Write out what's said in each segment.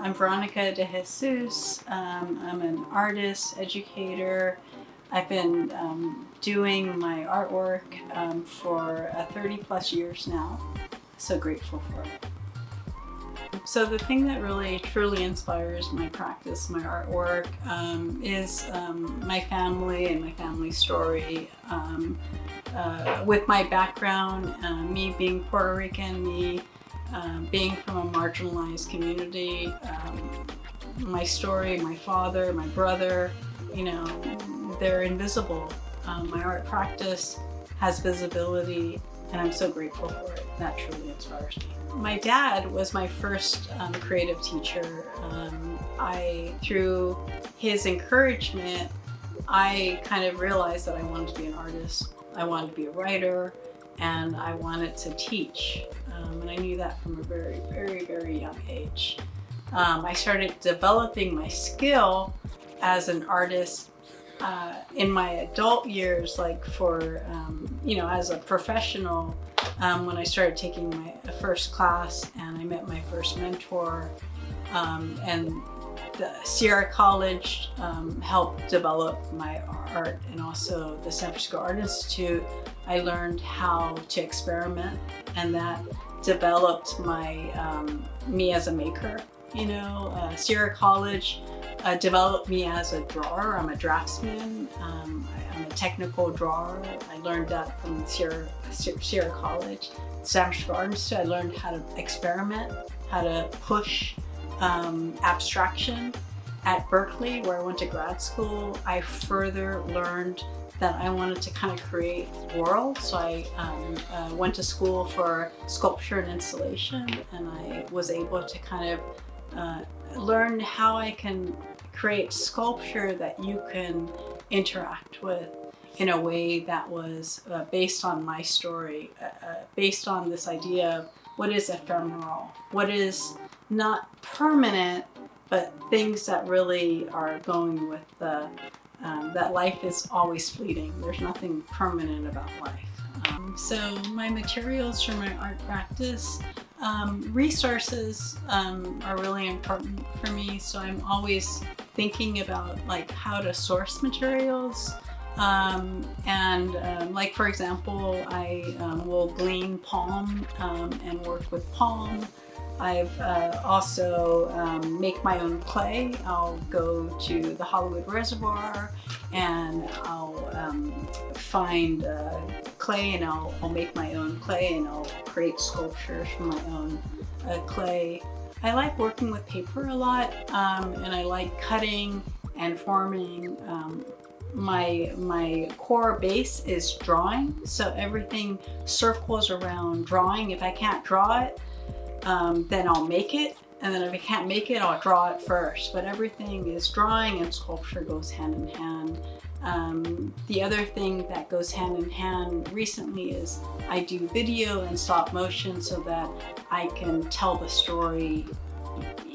I'm Veronica De Jesus. I'm an artist, educator. I've been doing my artwork for 30 plus years now. So grateful for it. So the thing that really truly inspires my practice, my artwork, is my family and my family story. With my background, me being Puerto Rican, me being from a marginalized community, my story, my father, my brother, you know, they're invisible. My art practice has visibility, and I'm so grateful for it. That truly inspires me. My dad was my first creative teacher. Through his encouragement, I kind of realized that I wanted to be an artist. I wanted to be a writer, and I wanted to teach. And I knew that from a very, very, very young age. I started developing my skill as an artist in my adult years, like for, as a professional, when I started taking my first class and I met my first mentor, and the Sierra College helped develop my art, and also the San Francisco Art Institute. I learned how to experiment, and that developed my me as a maker. Sierra College developed me as a drawer. I'm a draftsman. I'm a technical drawer. I learned that from Sierra College. San Francisco Art Institute, I learned how to experiment, how to push abstraction. At Berkeley, where I went to grad school, I further learned that I wanted to kind of create worlds. So I went to school for sculpture and installation, and I was able to kind of learn how I can create sculpture that you can interact with in a way that was based on my story, based on this idea of what is ephemeral, what is not permanent, but things that really are going with that life is always fleeting. There's nothing permanent about life. So my materials for my art practice, resources are really important for me. So I'm always thinking about like how to source materials. Like for example, I will glean palm and work with palm. I've also make my own clay. I'll go to the Hollywood Reservoir and I'll find clay, and I'll make my own clay, and I'll create sculptures from my own clay. I like working with paper a lot, and I like cutting and forming. My core base is drawing, so everything circles around drawing. If I can't draw it, then I'll make it, and then if I can't make it, I'll draw it first. But everything is drawing, and sculpture goes hand in hand. The other thing that goes hand in hand recently is I do video and stop motion so that I can tell the story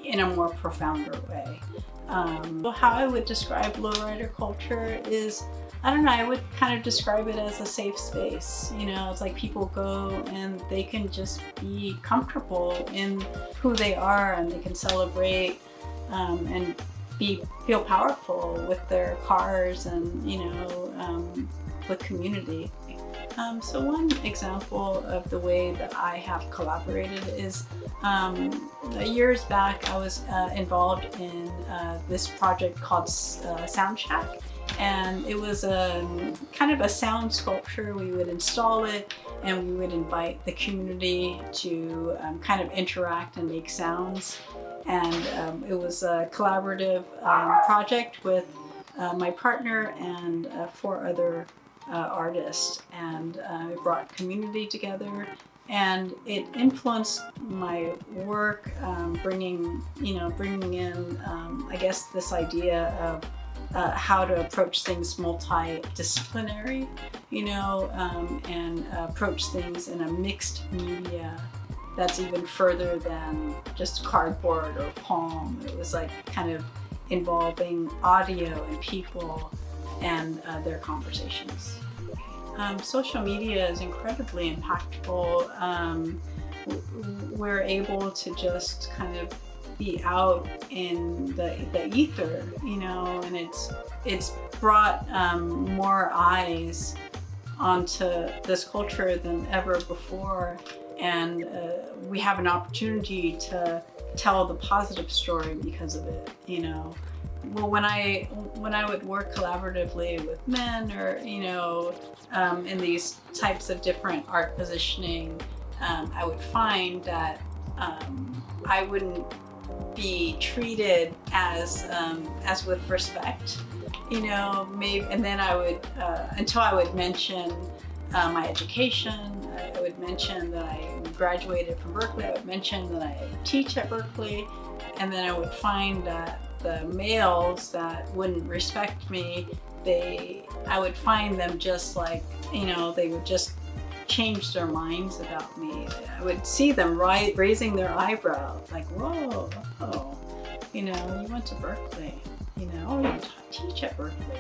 in a more profounder way. How I would describe lowrider culture is, I don't know, I would kind of describe it as a safe space. It's like people go and they can just be comfortable in who they are, and they can celebrate and feel powerful with their cars and, with community. So one example of the way that I have collaborated is years back I was involved in this project called Sound Shack. And it was kind of a sound sculpture. We would install it, and we would invite the community to kind of interact and make sounds. And it was a collaborative project with my partner and 4 other artists. And it brought community together, and it influenced my work, bringing in, I guess, this idea of how to approach things multidisciplinary, and approach things in a mixed media that's even further than just cardboard or palm. It was like kind of involving audio and people and their conversations. Social media is incredibly impactful. We're able to just kind of be out in the ether, you know, and it's brought more eyes onto this culture than ever before, and we have an opportunity to tell the positive story because of it, you know. Well, when I would work collaboratively with men, or you know, in these types of different art positioning, I would find that I wouldn't be treated as with respect, you know. Maybe, and then I would until I would mention my education. I would mention that I graduated from Berkeley. I would mention that I teach at Berkeley, and then I would find that the males that wouldn't respect me, I would find them just like, you know, they would just change their minds about me. I would see them raising their eyebrow, like, whoa, oh, you know, you went to Berkeley, you know, oh, you teach at Berkeley.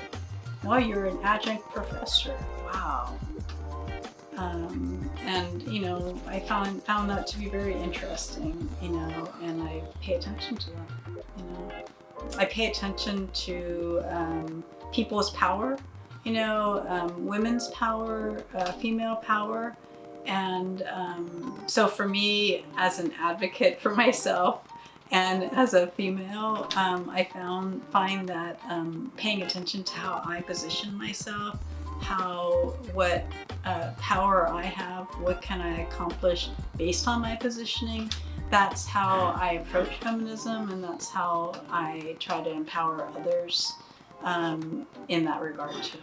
Oh, you're an adjunct professor. Wow. And you know, I found that to be very interesting, you know, and I pay attention to that, you know. I pay attention to people's power, you know, women's power, female power. And so for me, as an advocate for myself and as a female, I find that paying attention to how I position myself, what power I have, what can I accomplish based on my positioning, that's how I approach feminism, and that's how I try to empower others in that regard too.